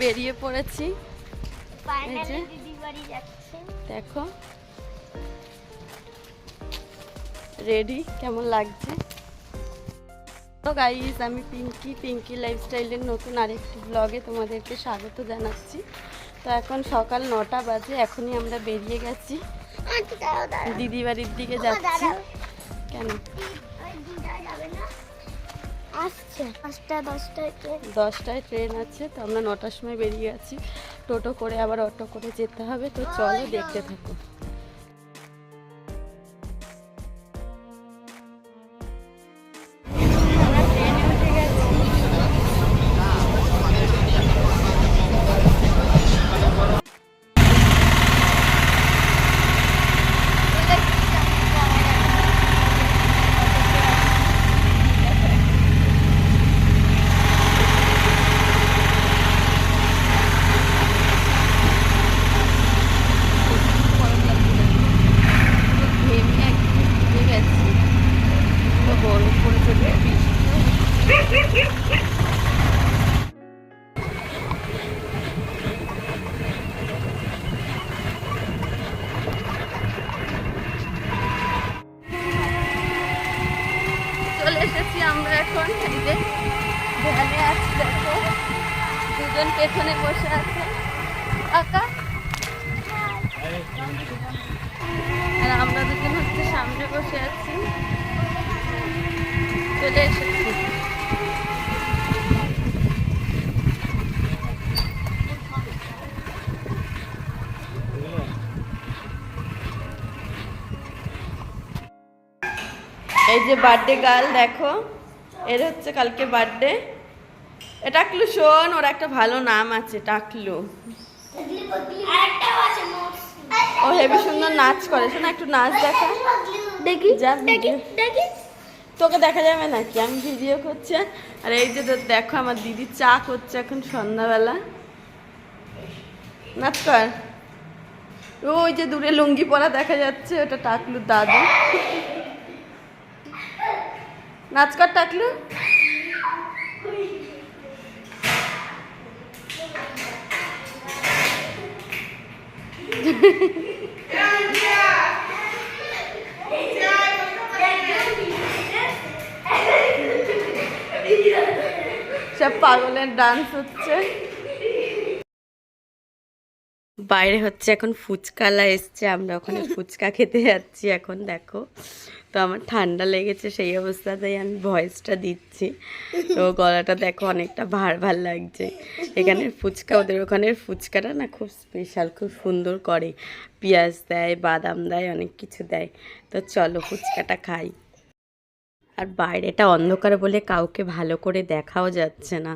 বেরিয়ে পড়েছি। দেখো রেডি, কেমন লাগছে? তো গাইস, আমি পিঙ্কি লাইফস্টাইলের নতুন আরেকটি ব্লগে তোমাদেরকে স্বাগত জানাচ্ছি। তো এখন সকাল 9টা বাজে, এখনই আমরা বেরিয়ে গেছি, দিদি বাড়ির দিকে যাচ্ছি। কেন? 10টায় ট্রেন আছে, তো আমরা 9টার সময় বেরিয়ে গেছি। টোটো করে আবার অটো করে যেতে হবে, তো চলো দেখতে থাকো। চলে এসেছি আমরা এখন, এই যে ভ্যানে আছি, দেখো দুজন পেছনে বসে আছে কাকা, আর আমরা দুজন হচ্ছে সামনে বসে আছি। চলে এসেছি। এই যে বার্থডে গার্ল, দেখো এর হচ্ছে কালকে বার্থডে। টাকলু শোন, ওর একটা ভালো নাম আছে, টাকলু। ও হেবি সুন্দর নাচ করে, শোনা একটু নাচ দেখা দেখি। যা তোকে দেখা যাবে নাকি, আমি ভিডিও করছি। আর এই যে দেখো আমার দিদি চা করছে এখন সন্ধ্যাবেলা। নাচ কর। ওই যে দূরে লুঙ্গি পরা দেখা যাচ্ছে, ওটা টাকলুর দাদু। নাচ কর টাকলু। সব পাগলের ডান্স হচ্ছে। বাইরে হচ্ছে এখন ফুচকালা এসছে, আমরা ওখানে ফুচকা খেতে যাচ্ছি এখন। দেখো তো আমার ঠান্ডা লেগেছে, সেই অবস্থাতেই আমি ভয়েসটা দিচ্ছি। তো গলাটা দেখো অনেকটা ভার ভার লাগছে। এখানের ফুচকা, ওদের ওখানের ফুচকাটা না খুব স্পেশাল, খুব সুন্দর করে, পেঁয়াজ দেয়, বাদাম দেয়, অনেক কিছু দেয়। তো চলো ফুচকাটা খাই। আর বাইরেটা অন্ধকার বলে কাউকে ভালো করে দেখাও যাচ্ছে না।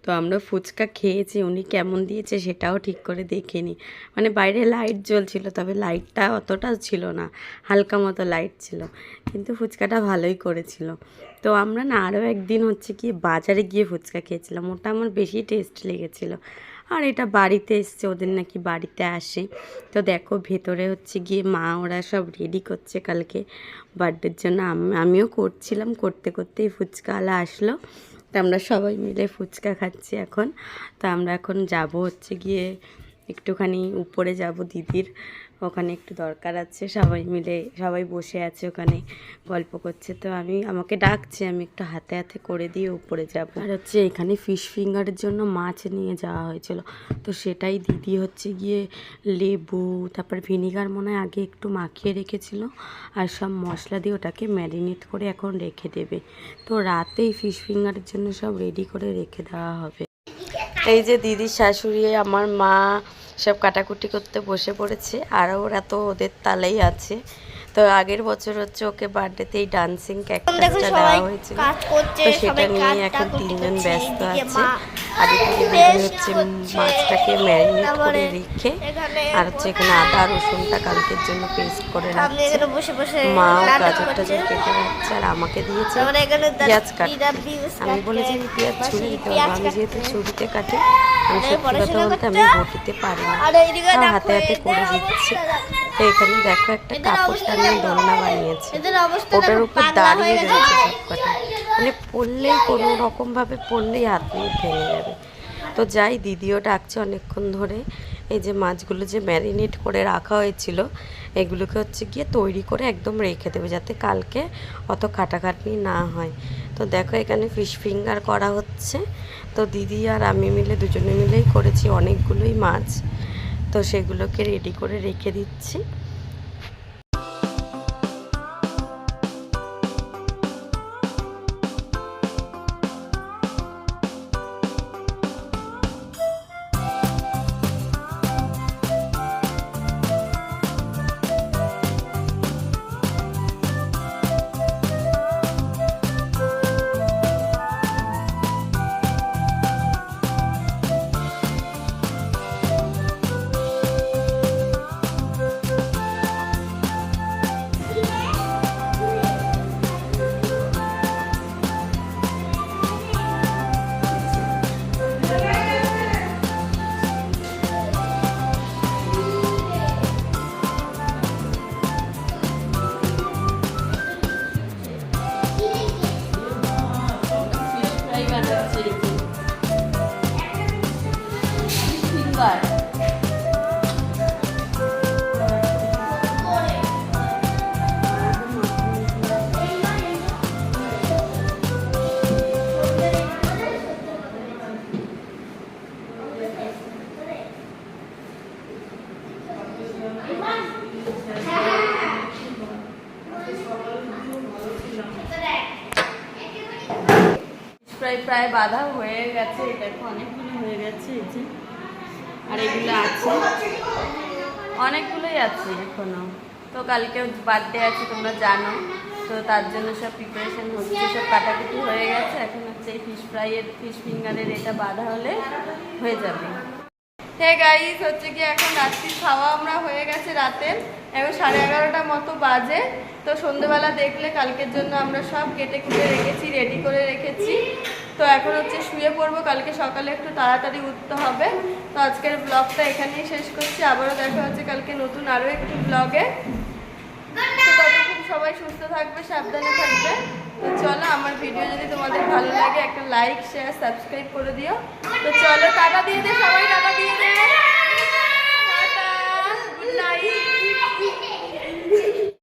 তো আমরা ফুচকা খেয়েছি, উনি কেমন দিয়েছে সেটাও ঠিক করে দেখিনি। মানে বাইরে লাইট জ্বলছিল, তবে লাইটটা অতটা ছিল না, হালকা মতো লাইট ছিল, কিন্তু ফুচকাটা ভালোই করেছিল। তো আমরা না আরও একদিন হচ্ছে কি বাজারে গিয়ে ফুচকা খেয়েছিলাম, ওটা আমার বেশি টেস্ট লেগেছিল। আর এটা বাড়িতে এসছে, ওদের নাকি বাড়িতে আসে। তো দেখো ভেতরে হচ্ছে গিয়ে মা ওরা সব রেডি করছে কালকে বার্থডের জন্য। আমিও করছিলাম, করতে করতেই ফুচকাওয়ালা আসলো। তো আমরা সবাই মিলে ফুচকা খাচ্ছি এখন। তো আমরা এখন যাব হচ্ছে গিয়ে একটুখানি উপরে যাব, দিদির ওখানে একটু দরকার আছে। সবাই মিলে সবাই বসে আছে ওখানে গল্প করছে। তো আমাকে ডাকছে, আমি একটু হাতে হাতে করে দিয়ে উপরে যাব। আর হচ্ছে এখানে ফিশ ফিঙ্গারের জন্য মাছ নিয়ে যাওয়া হয়েছিল, তো সেটাই দিদি হচ্ছে গিয়ে লেবু তারপর ভিনিগার মনে হয় আগে একটু মাখিয়ে রেখেছিল, আর সব মশলা দিয়ে ওটাকে ম্যারিনেট করে এখন রেখে দেবে। তো রাতেই ফিশ ফিঙ্গারের জন্য সব রেডি করে রেখে দেওয়া হবে। এই যে দিদির শাশুড়ি, আমার মা সব কাটাকুটি করতে বসে পড়েছে, আর ওরা তো ওদের তালেই আছে। তো আগের বছর হচ্ছে ওকে বার্থডেতেই ডান্সিং ক্যাকটাসটা দেওয়া হয়েছিল, তো সেটা নিয়ে এখন তিনজন ব্যস্ত আছে। আগে থেকে দিদি হচ্ছে মাছটাকে ম্যারিনেট করে রেখে, আর হচ্ছে এখানে আদা রসুনটা কালকের জন্য পেস্ট করে রাখছে। মাও গাজর টাজর কেটে রাখছে, আর আমাকে দিয়েছে পেঁয়াজ কাটতে। আমি বলেছি আমি পেঁয়াজ ছুরি দিতে পারবো, আমি যেহেতু ছুরিতে কাটি, আমি সত্যি কথা বলতে আমি বটিতে পারি না, হাতে হাতে করে দিচ্ছি। তো এখানে দেখো একটা কাপড় টানিয়ে দোলনা বানিয়েছে, ওটার উপর দাঁড়িয়ে রয়েছে সব কটা। মানে পড়লেই কোনো রকমভাবে পড়লেই হাত মুখ ভেঙে যাবে। তো যাই, দিদিও ডাকছে অনেকক্ষণ ধরে। এই যে মাছগুলো যে ম্যারিনেট করে রাখা হয়েছিল, এগুলোকে হচ্ছে গিয়ে তৈরি করে একদম রেখে দেবে, যাতে কালকে অত খাটাখাটনি না হয়। তো দেখো এখানে ফিশ ফিঙ্গার করা হচ্ছে। তো দিদি আর আমি মিলে দুজনে মিলেই করেছি অনেকগুলোই মাছ। তো সেগুলোকে রেডি করে রেখে দিচ্ছি। প্রায় বাঁধা হয়ে গেছে, দেখো অনেকগুলো হয়ে গেছে এই যে, আর এগুলো আছে অনেকগুলোই আছে এখনো। তো কালকে বার্থডে আছে তোমরা জানো, তো তার জন্য সব প্রিপারেশন হচ্ছে, সব কাটাকুটি হয়ে গেছে। এখন হচ্ছে এই ফিশ ফিঙ্গারের এটা বাঁধা হলে হয়ে যাবে। হ্যাঁ গাইস, হচ্ছে কি এখন রাত্রির খাওয়া আমরা হয়ে গেছে রাতে, এখন 11:30 মতো বাজে। তো সন্ধ্যেবেলা দেখলে কালকের জন্য আমরা সব কেটে কুটে রেখেছি, রেডি করে রেখেছি। তো এখন হচ্ছে শুয়ে পড়বো, কালকে সকালে একটু তাড়াতাড়ি উঠতে হবে। তো আজকের ব্লগটা এখানেই শেষ করছি, আবারও দেখা হচ্ছে কালকে নতুন আরও একটি ব্লগে। তো ততক্ষণ সবাই সুস্থ থাকবে, সাবধানে থাকবে। তো চলো, আমার ভিডিও যদি তোমাদের ভালো লাগে একটা লাইক শেয়ার সাবস্ক্রাইব করে দিও। তো চলো, টাটা দিয়ে দে সবাই, টাটা দিয়ে দে, টাটা, গুড নাইট।